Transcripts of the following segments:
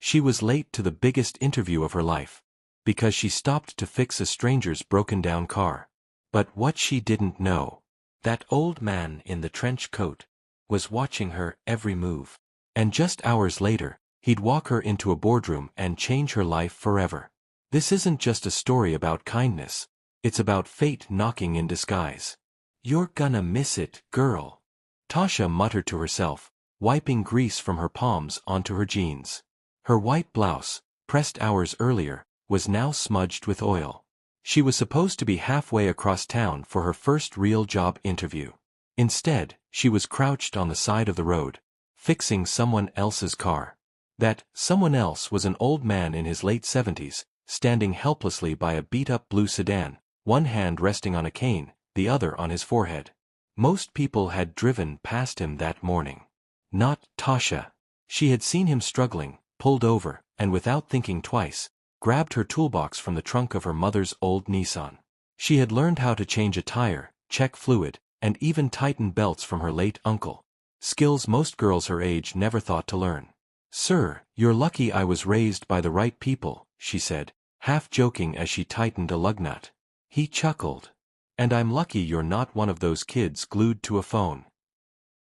She was late to the biggest interview of her life, because she stopped to fix a stranger's broken-down car. But what she didn't know, that old man in the trench coat was watching her every move. And just hours later, he'd walk her into a boardroom and change her life forever. This isn't just a story about kindness, it's about fate knocking in disguise. "You're gonna miss it, girl," Tasha muttered to herself, wiping grease from her palms onto her jeans. Her white blouse, pressed hours earlier, was now smudged with oil. She was supposed to be halfway across town for her first real job interview. Instead, she was crouched on the side of the road, fixing someone else's car. That someone else was an old man in his late 70s, standing helplessly by a beat-up blue sedan, one hand resting on a cane, the other on his forehead. Most people had driven past him that morning. Not Tasha. She had seen him struggling, pulled over, and without thinking twice, grabbed her toolbox from the trunk of her mother's old Nissan. She had learned how to change a tire, check fluid, and even tighten belts from her late uncle. Skills most girls her age never thought to learn. "Sir, you're lucky I was raised by the right people," she said, half joking as she tightened a lug nut. He chuckled. "And I'm lucky you're not one of those kids glued to a phone."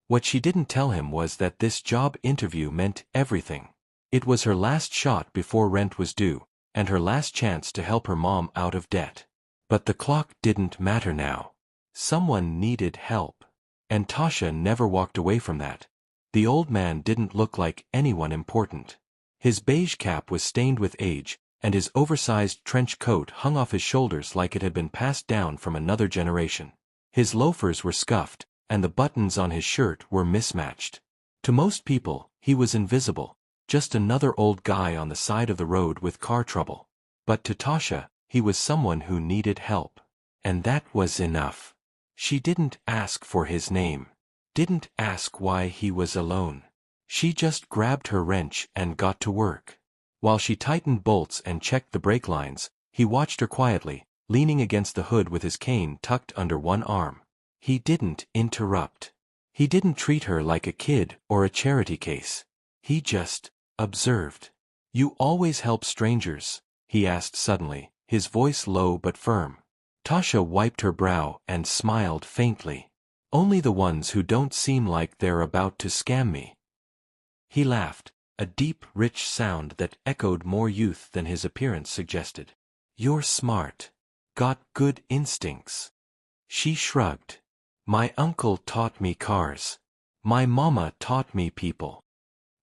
What she didn't tell him was that this job interview meant everything. It was her last shot before rent was due, and her last chance to help her mom out of debt. But the clock didn't matter now. Someone needed help. And Tasha never walked away from that. The old man didn't look like anyone important. His beige cap was stained with age, and his oversized trench coat hung off his shoulders like it had been passed down from another generation. His loafers were scuffed, and the buttons on his shirt were mismatched. To most people, he was invisible, just another old guy on the side of the road with car trouble. But to Tasha, he was someone who needed help. And that was enough. She didn't ask for his name. Didn't ask why he was alone. She just grabbed her wrench and got to work. While she tightened bolts and checked the brake lines, he watched her quietly, leaning against the hood with his cane tucked under one arm. He didn't interrupt. He didn't treat her like a kid or a charity case. He just observed. "You always help strangers?" he asked suddenly, his voice low but firm. Tasha wiped her brow and smiled faintly. "Only the ones who don't seem like they're about to scam me." He laughed, a deep, rich sound that echoed more youth than his appearance suggested. "You're smart. Got good instincts." She shrugged. "My uncle taught me cars. My mama taught me people."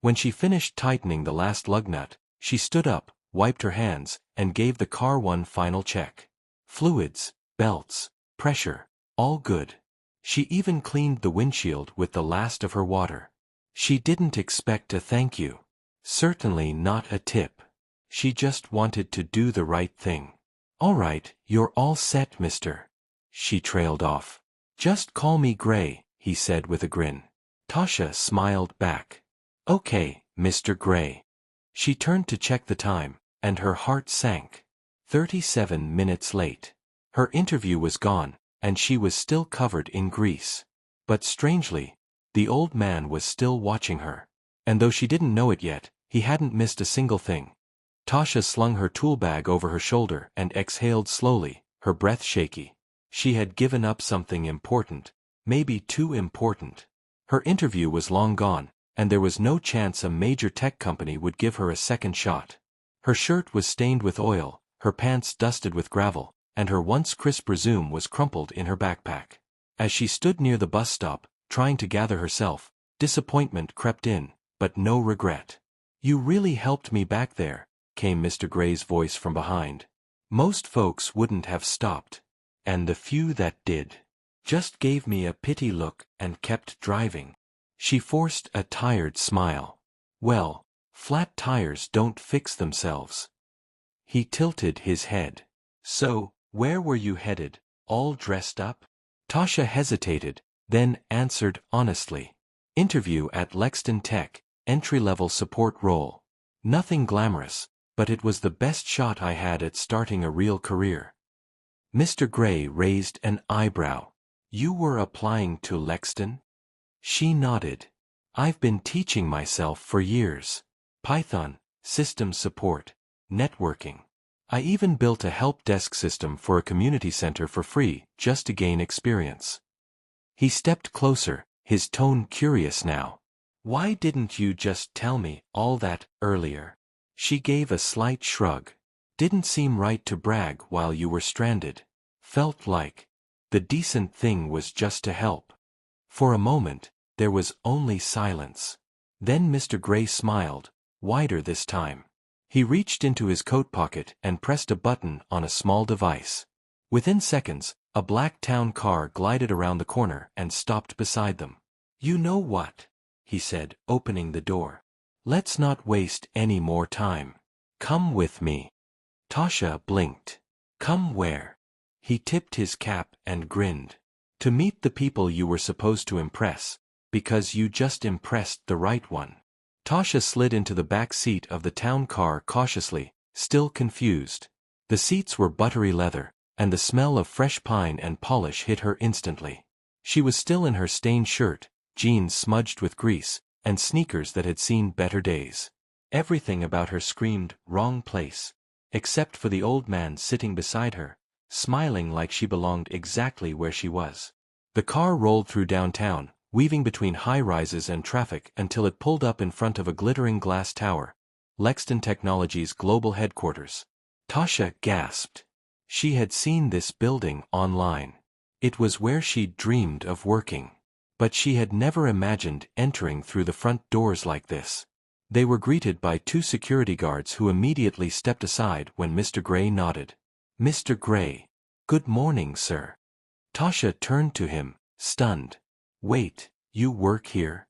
When she finished tightening the last lug nut, she stood up, wiped her hands, and gave the car one final check. Fluids, belts, pressure, all good. She even cleaned the windshield with the last of her water. She didn't expect a thank you. Certainly not a tip. She just wanted to do the right thing. "All right, you're all set, mister." She trailed off. "Just call me Gray," he said with a grin. Tasha smiled back. "Okay, Mr. Gray." She turned to check the time, and her heart sank. 37 minutes late. Her interview was gone, and she was still covered in grease. But strangely, the old man was still watching her. And though she didn't know it yet, he hadn't missed a single thing. Tasha slung her tool bag over her shoulder and exhaled slowly, her breath shaky. She had given up something important, maybe too important. Her interview was long gone, and there was no chance a major tech company would give her a second shot. Her shirt was stained with oil, her pants dusted with gravel, and her once crisp resume was crumpled in her backpack. As she stood near the bus stop, trying to gather herself, disappointment crept in, but no regret. "You really helped me back there," came Mr. Gray's voice from behind. "Most folks wouldn't have stopped. And the few that did just gave me a pity look and kept driving." She forced a tired smile. "Well, flat tires don't fix themselves." He tilted his head. "So, where were you headed, all dressed up?" Tasha hesitated, then answered honestly. "Interview at Lexington Tech, entry-level support role. Nothing glamorous, but it was the best shot I had at starting a real career." Mr. Gray raised an eyebrow. "You were applying to Lexington?" She nodded. "I've been teaching myself for years. Python, system support, networking. I even built a help desk system for a community center for free, just to gain experience. He stepped closer, his tone curious now. Why didn't you just tell me all that earlier? She gave a slight shrug. Didn't seem right to brag while you were stranded. Felt like the decent thing was just to help. For a moment, there was only silence. Then Mr. Gray smiled, wider this time. He reached into his coat pocket and pressed a button on a small device. Within seconds, a black town car glided around the corner and stopped beside them. You know what? He said, opening the door. Let's not waste any more time. Come with me. Tasha blinked. Come where? He tipped his cap and grinned. To meet the people you were supposed to impress, because you just impressed the right one. Tasha slid into the back seat of the town car cautiously, still confused. The seats were buttery leather, and the smell of fresh pine and polish hit her instantly. She was still in her stained shirt, jeans smudged with grease, and sneakers that had seen better days. Everything about her screamed, wrong place. Except for the old man sitting beside her, smiling like she belonged exactly where she was. The car rolled through downtown, weaving between high-rises and traffic until it pulled up in front of a glittering glass tower, Lexton Technologies' global headquarters. Tasha gasped. She had seen this building online. It was where she'd dreamed of working. But she had never imagined entering through the front doors like this. They were greeted by two security guards who immediately stepped aside when Mr. Gray nodded. Mr. Gray. Good morning, sir. Tasha turned to him, stunned. Wait, you work here?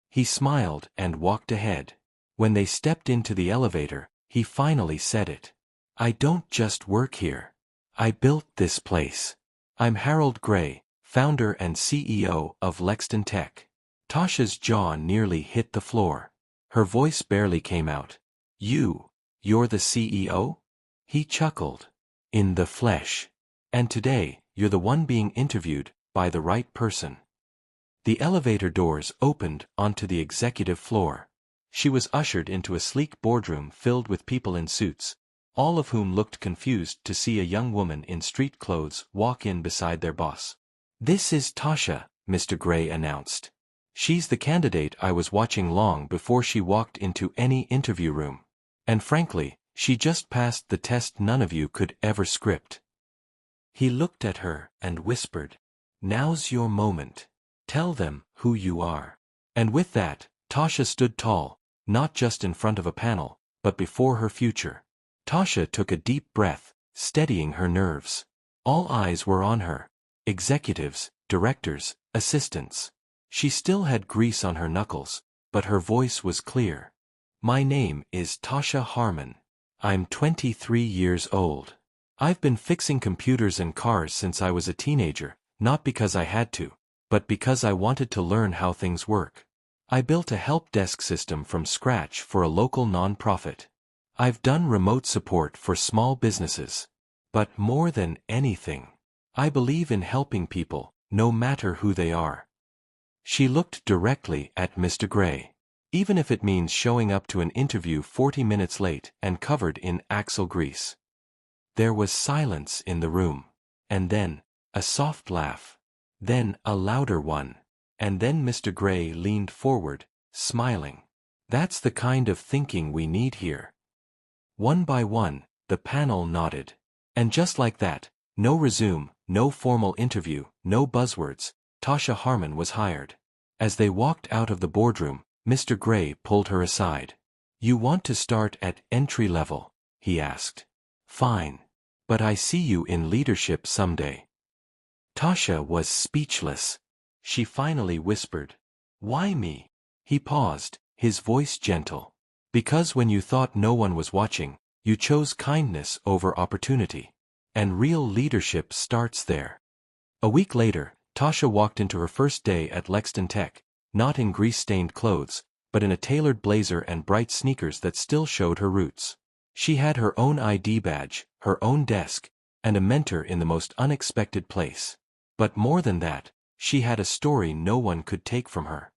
He smiled and walked ahead. When they stepped into the elevator, he finally said it. I don't just work here. I built this place. I'm Harold Gray, founder and CEO of Lexton Tech. Tasha's jaw nearly hit the floor. Her voice barely came out. You're the CEO? He chuckled. In the flesh. And today, you're the one being interviewed by the right person. The elevator doors opened onto the executive floor. She was ushered into a sleek boardroom filled with people in suits, all of whom looked confused to see a young woman in street clothes walk in beside their boss. This is Tasha, Mr. Gray announced. She's the candidate I was watching long before she walked into any interview room. And frankly, she just passed the test none of you could ever script. He looked at her and whispered, Now's your moment. Tell them who you are. And with that, Tasha stood tall, not just in front of a panel, but before her future. Tasha took a deep breath, steadying her nerves. All eyes were on her. Executives, directors, assistants. She still had grease on her knuckles, but her voice was clear. My name is Tasha Harmon. I'm 23 years old. I've been fixing computers and cars since I was a teenager, not because I had to, but because I wanted to learn how things work. I built a help desk system from scratch for a local nonprofit. I've done remote support for small businesses. But more than anything, I believe in helping people, no matter who they are. She looked directly at Mr. Gray. Even if it means showing up to an interview 40 minutes late and covered in axle grease. There was silence in the room. And then, a soft laugh. Then a louder one. And then Mr. Gray leaned forward, smiling. That's the kind of thinking we need here. One by one, the panel nodded. And just like that, no resume, no formal interview, no buzzwords, Tasha Harmon was hired. As they walked out of the boardroom, Mr. Gray pulled her aside. You want to start at entry level? He asked. Fine. But I see you in leadership someday. Tasha was speechless. She finally whispered, Why me? He paused, his voice gentle. Because when you thought no one was watching, you chose kindness over opportunity. And real leadership starts there. A week later, Tasha walked into her first day at Lexton Tech, not in grease-stained clothes, but in a tailored blazer and bright sneakers that still showed her roots. She had her own ID badge, her own desk, and a mentor in the most unexpected place. But more than that, she had a story no one could take from her.